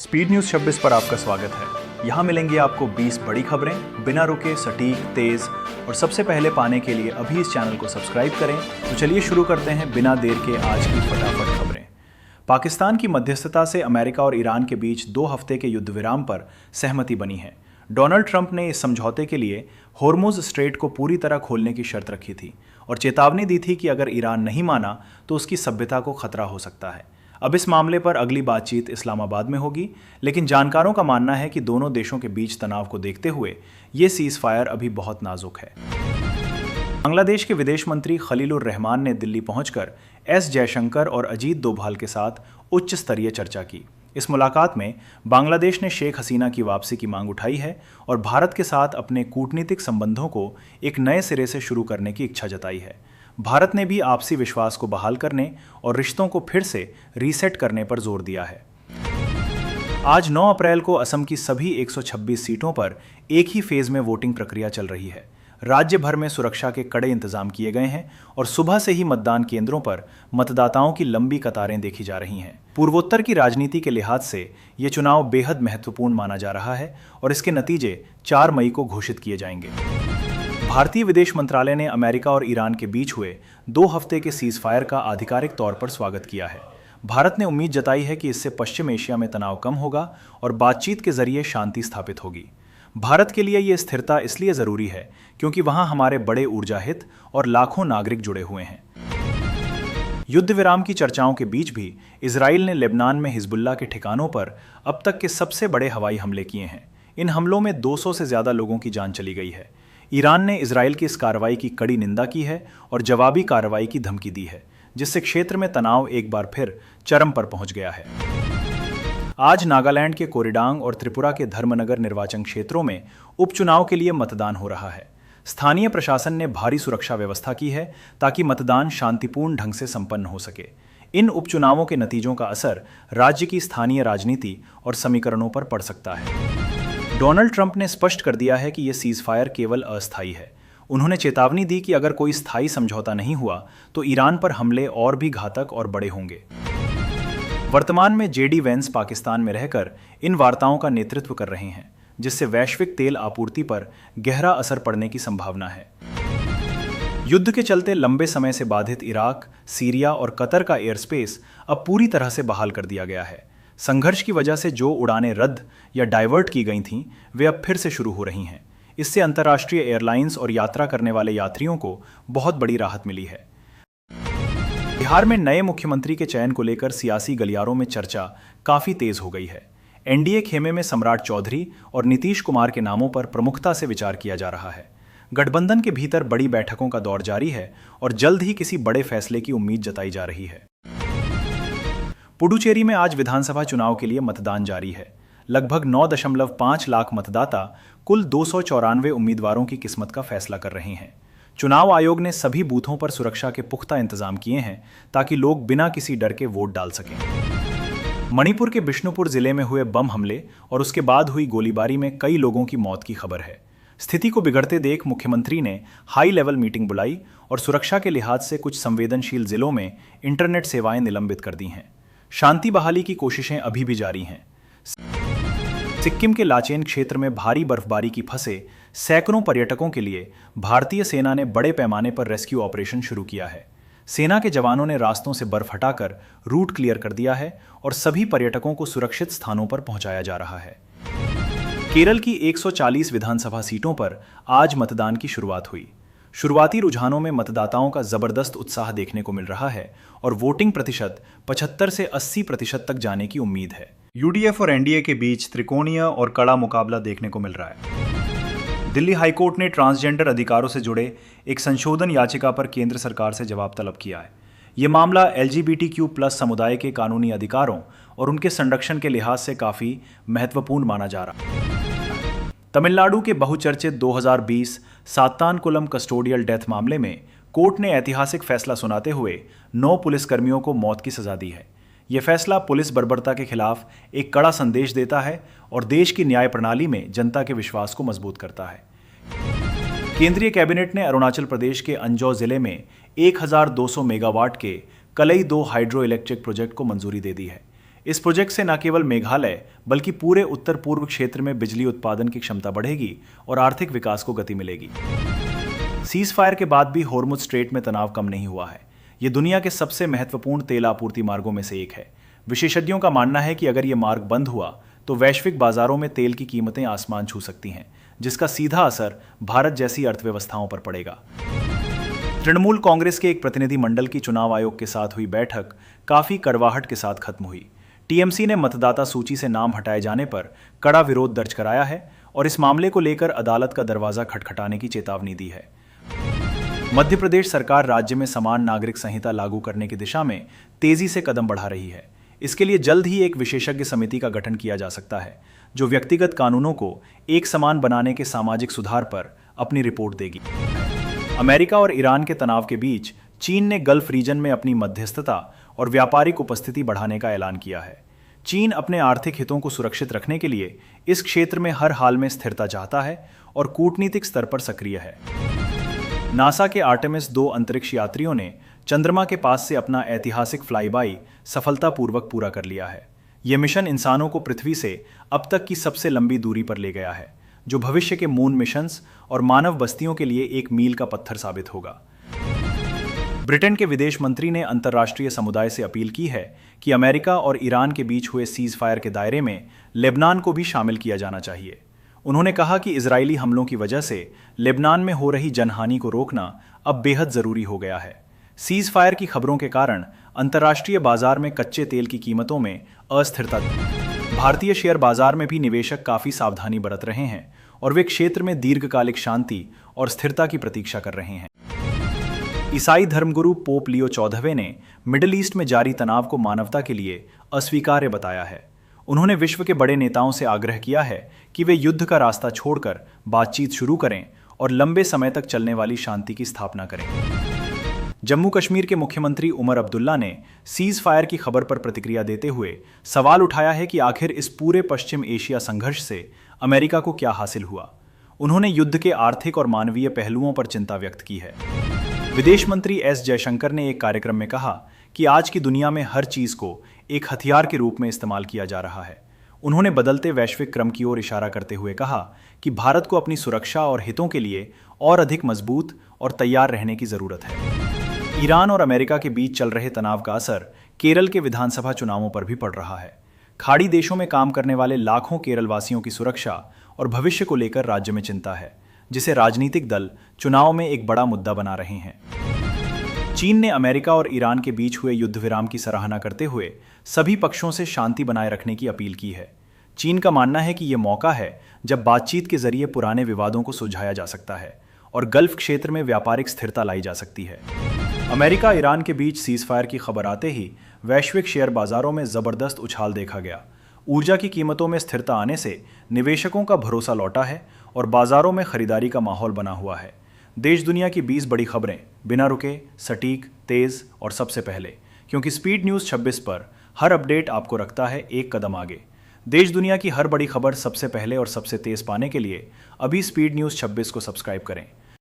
Speed news 26 पर आपका स्वागत है। यहाँ मिलेंगी आपको 20 बड़ी खबरें बिना रुके, सटीक, तेज और सबसे पहले पाने के लिए अभी इस चैनल को सब्सक्राइब करें। तो चलिए शुरू करते हैं बिना देर के आज की फटाफट खबरें। पाकिस्तान की मध्यस्थता से अमेरिका और ईरान के बीच 2 हफ्ते के युद्ध विराम पर सहमति बनी है। डोनाल्ड ट्रंप ने इस समझौते के लिए होर्मुज स्ट्रेट को पूरी तरह खोलने की शर्त रखी थी और चेतावनी दी थी कि अगर ईरान नहीं माना तो उसकी सभ्यता को खतरा हो सकता है। अब इस मामले पर अगली बातचीत इस्लामाबाद में होगी, लेकिन जानकारों का मानना है कि दोनों देशों के बीच तनाव को देखते हुए ये सीज फायर अभी बहुत नाजुक है। बांग्लादेश के विदेश मंत्री खलीलुर रहमान ने दिल्ली पहुंचकर एस जयशंकर और अजीत डोभाल के साथ उच्च स्तरीय चर्चा की। इस मुलाकात में बांग्लादेश ने शेख हसीना की वापसी की मांग उठाई है और भारत के साथ अपने कूटनीतिक संबंधों को एक नए सिरे से शुरू करने की इच्छा जताई है। भारत ने भी आपसी विश्वास को बहाल करने और रिश्तों को फिर से रीसेट करने पर जोर दिया है। आज 9 अप्रैल को असम की सभी 126 सीटों पर एक ही फेज में वोटिंग प्रक्रिया चल रही है। राज्य भर में सुरक्षा के कड़े इंतजाम किए गए हैं और सुबह से ही मतदान केंद्रों पर मतदाताओं की लंबी कतारें देखी जा रही हैं। पूर्वोत्तर की राजनीति के लिहाज से ये चुनाव बेहद महत्वपूर्ण माना जा रहा है और इसके नतीजे 4 मई को घोषित किए जाएंगे। भारतीय विदेश मंत्रालय ने अमेरिका और ईरान के बीच हुए 2 हफ्ते के सीज फायर का आधिकारिक तौर पर स्वागत किया है। भारत ने उम्मीद जताई है कि इससे पश्चिम एशिया में तनाव कम होगा और बातचीत के जरिए शांति स्थापित होगी। भारत के लिए ये स्थिरता इसलिए जरूरी है क्योंकि वहां हमारे बड़े ऊर्जा हित और लाखों नागरिक जुड़े हुए हैं। युद्ध विराम की चर्चाओं के बीच भी इजराइल ने लेबनान में हिजबुल्लाह के ठिकानों पर अब तक के सबसे बड़े हवाई हमले किए हैं। इन हमलों में 200 से ज्यादा लोगों की जान चली गई है। ईरान ने इजराइल की इस कार्रवाई की कड़ी निंदा की है और जवाबी कार्रवाई की धमकी दी है, जिससे क्षेत्र में तनाव एक बार फिर चरम पर पहुंच गया है। आज नागालैंड के कोरिडांग और त्रिपुरा के धर्मनगर निर्वाचन क्षेत्रों में उपचुनाव के लिए मतदान हो रहा है। स्थानीय प्रशासन ने भारी सुरक्षा व्यवस्था की है ताकि मतदान शांतिपूर्ण ढंग से संपन्न हो सके। इन उपचुनावों के नतीजों का असर राज्य की स्थानीय राजनीति और समीकरणों पर पड़ सकता है। डोनाल्ड ट्रंप ने स्पष्ट कर दिया है कि यह सीज फायर केवल अस्थायी है। उन्होंने चेतावनी दी कि अगर कोई स्थायी समझौता नहीं हुआ तो ईरान पर हमले और भी घातक और बड़े होंगे। वर्तमान में जेडी वेंस पाकिस्तान में रहकर इन वार्ताओं का नेतृत्व कर रहे हैं, जिससे वैश्विक तेल आपूर्ति पर गहरा असर पड़ने की संभावना है। युद्ध के चलते लंबे समय से बाधित इराक, सीरिया और कतर का एयर स्पेस अब पूरी तरह से बहाल कर दिया गया है। संघर्ष की वजह से जो उड़ानें रद्द या डाइवर्ट की गई थीं, वे अब फिर से शुरू हो रही हैं। इससे अंतर्राष्ट्रीय एयरलाइंस और यात्रा करने वाले यात्रियों को बहुत बड़ी राहत मिली है। बिहार में नए मुख्यमंत्री के चयन को लेकर सियासी गलियारों में चर्चा काफी तेज हो गई है। एनडीए खेमे में सम्राट चौधरी और नीतीश कुमार के नामों पर प्रमुखता से विचार किया जा रहा है। गठबंधन के भीतर बड़ी बैठकों का दौर जारी है और जल्द ही किसी बड़े फैसले की उम्मीद जताई जा रही है। पुडुचेरी में आज विधानसभा चुनाव के लिए मतदान जारी है। लगभग 9.5 लाख मतदाता कुल 294 उम्मीदवारों की किस्मत का फैसला कर रहे हैं। चुनाव आयोग ने सभी बूथों पर सुरक्षा के पुख्ता इंतजाम किए हैं ताकि लोग बिना किसी डर के वोट डाल सकें। मणिपुर के बिष्णुपुर जिले में हुए बम हमले और उसके बाद हुई गोलीबारी में कई लोगों की मौत की खबर है। स्थिति को बिगड़ते देख मुख्यमंत्री ने हाई लेवल मीटिंग बुलाई और सुरक्षा के लिहाज से कुछ संवेदनशील जिलों में इंटरनेट सेवाएं निलंबित कर दी हैं। शांति बहाली की कोशिशें अभी भी जारी हैं। सिक्किम के लाचेन क्षेत्र में भारी बर्फबारी की फंसे सैकड़ों पर्यटकों के लिए भारतीय सेना ने बड़े पैमाने पर रेस्क्यू ऑपरेशन शुरू किया है। सेना के जवानों ने रास्तों से बर्फ हटाकर रूट क्लियर कर दिया है और सभी पर्यटकों को सुरक्षित स्थानों पर पहुंचाया जा रहा है। केरल की 140 विधानसभा सीटों पर आज मतदान की शुरुआत हुई। शुरुआती रुझानों में मतदाताओं का जबरदस्त उत्साह देखने को मिल रहा है और वोटिंग प्रतिशत 75 से 80% तक जाने की उम्मीद है। यूडीएफ और एनडीए के बीच त्रिकोणीय और कड़ा मुकाबला देखने को मिल रहा है। दिल्ली हाईकोर्ट ने ट्रांसजेंडर अधिकारों से जुड़े एक संशोधन याचिका पर केंद्र सरकार से जवाब तलब किया है। ये मामला LGBTQ+ समुदाय के कानूनी अधिकारों और उनके संरक्षण के लिहाज से काफी महत्वपूर्ण माना जा रहा है। तमिलनाडु के बहुचर्चित 2020 सात्तानकुलम कस्टोडियल डेथ मामले में कोर्ट ने ऐतिहासिक फैसला सुनाते हुए 9 पुलिसकर्मियों को मौत की सजा दी है। यह फैसला पुलिस बर्बरता के खिलाफ एक कड़ा संदेश देता है और देश की न्याय प्रणाली में जनता के विश्वास को मजबूत करता है। केंद्रीय कैबिनेट ने अरुणाचल प्रदेश के अंजौ जिले में 1200 मेगावाट के कलई 2 हाइड्रो इलेक्ट्रिक प्रोजेक्ट को मंजूरी दे दी है। इस प्रोजेक्ट से न केवल मेघालय बल्कि पूरे उत्तर पूर्व क्षेत्र में बिजली उत्पादन की क्षमता बढ़ेगी और आर्थिक विकास को गति मिलेगी। सीज फायर के बाद भी होर्मुज स्ट्रेट में तनाव कम नहीं हुआ है। यह दुनिया के सबसे महत्वपूर्ण तेल आपूर्ति मार्गों में से एक है। विशेषज्ञों का मानना है कि अगर यह मार्ग बंद हुआ तो वैश्विक बाजारों में तेल की कीमतें आसमान छू सकती हैं, जिसका सीधा असर भारत जैसी अर्थव्यवस्थाओं पर पड़ेगा। तृणमूल कांग्रेस के एक प्रतिनिधि मंडल की चुनाव आयोग के साथ हुई बैठक काफी कड़वाहट के साथ खत्म हुई। टीएमसी ने मतदाता सूची से नाम हटाए जाने पर कड़ा विरोध दर्ज कराया है और इस मामले को लेकर अदालत का दरवाजा खटखटाने की चेतावनी दी है। मध्य प्रदेश सरकार राज्य में समान नागरिक संहिता लागू करने की दिशा में तेजी से कदम बढ़ा रही है। इसके लिए जल्द ही एक विशेषज्ञ समिति का गठन किया जा सकता है, जो व्यक्तिगत कानूनों को एक समान बनाने के सामाजिक सुधार पर अपनी रिपोर्ट देगी। अमेरिका और ईरान के तनाव के बीच चीन ने गल्फ रीजन में अपनी मध्यस्थता और व्यापारिक उपस्थिति बढ़ाने का ऐलान किया है। चीन अपने आर्थिक हितों को सुरक्षित रखने के लिए इस क्षेत्र में हर हाल में स्थिरता चाहता है और कूटनीतिक स्तर पर सक्रिय है। नासा के आर्टेमिस 2 अंतरिक्ष यात्रियों ने चंद्रमा के पास से अपना ऐतिहासिक फ्लाईबाई सफलतापूर्वक पूरा कर लिया है। यह मिशन इंसानों को पृथ्वी से अब तक की सबसे लंबी दूरी पर ले गया है, जो भविष्य के मून मिशंस और मानव बस्तियों के लिए एक मील का पत्थर साबित होगा। ब्रिटेन के विदेश मंत्री ने अंतर्राष्ट्रीय समुदाय से अपील की है कि अमेरिका और ईरान के बीच हुए सीज फायर के दायरे में लेबनान को भी शामिल किया जाना चाहिए। उन्होंने कहा कि इजरायली हमलों की वजह से लेबनान में हो रही जनहानि को रोकना अब बेहद जरूरी हो गया है। सीज फायर की खबरों के कारण अंतर्राष्ट्रीय बाजार में कच्चे तेल की कीमतों में अस्थिरता। भारतीय शेयर बाजार में भी निवेशक काफी सावधानी बरत रहे हैं और वे क्षेत्र में दीर्घकालिक शांति और स्थिरता की प्रतीक्षा कर रहे हैं। ईसाई धर्मगुरु पोप लियो 14वें ने मिडिल ईस्ट में जारी तनाव को मानवता के लिए अस्वीकार्य बताया है। उन्होंने विश्व के बड़े नेताओं से आग्रह किया है कि वे युद्ध का रास्ता छोड़कर बातचीत शुरू करें और लंबे समय तक चलने वाली शांति की स्थापना करें। जम्मू कश्मीर के मुख्यमंत्री उमर अब्दुल्ला ने सीज फायर की खबर पर प्रतिक्रिया देते हुए सवाल उठाया है कि आखिर इस पूरे पश्चिम एशिया संघर्ष से अमेरिका को क्या हासिल हुआ। उन्होंने युद्ध के आर्थिक और मानवीय पहलुओं पर चिंता व्यक्त की है। विदेश मंत्री एस जयशंकर ने एक कार्यक्रम में कहा कि आज की दुनिया में हर चीज को एक हथियार के रूप में इस्तेमाल किया जा रहा है। उन्होंने बदलते वैश्विक क्रम की ओर इशारा करते हुए कहा कि भारत को अपनी सुरक्षा और हितों के लिए और अधिक मजबूत और तैयार रहने की जरूरत है। ईरान और अमेरिका के बीच चल रहे तनाव का असर केरल के विधानसभा चुनावों पर भी पड़ रहा है। खाड़ी देशों में काम करने वाले लाखों केरल वासियों की सुरक्षा और भविष्य को लेकर राज्य में चिंता है, जिसे राजनीतिक दल चुनाव में एक बड़ा मुद्दा बना रहे हैं। चीन ने अमेरिका और ईरान के बीच हुए युद्ध विराम की सराहना करते हुए सभी पक्षों से शांति बनाए रखने की अपील की है। चीन का मानना है कि यह मौका है जब बातचीत के जरिए पुराने विवादों को सुलझाया जा सकता है और गल्फ क्षेत्र में व्यापारिक स्थिरता लाई जा सकती है। अमेरिका ईरान के बीच सीज फायर की खबर आते ही वैश्विक शेयर बाजारों में जबरदस्त उछाल देखा गया। ऊर्जा की कीमतों में स्थिरता आने से निवेशकों का भरोसा लौटा है और बाजारों में खरीदारी का माहौल बना हुआ है। देश दुनिया की 20 बड़ी खबरें बिना रुके, सटीक, तेज और सबसे पहले, क्योंकि स्पीड न्यूज़ 26 पर हर अपडेट आपको रखता है एक कदम आगे। देश दुनिया की हर बड़ी खबर सबसे पहले और सबसे तेज पाने के लिए अभी स्पीड न्यूज़ 26 को सब्सक्राइब करें।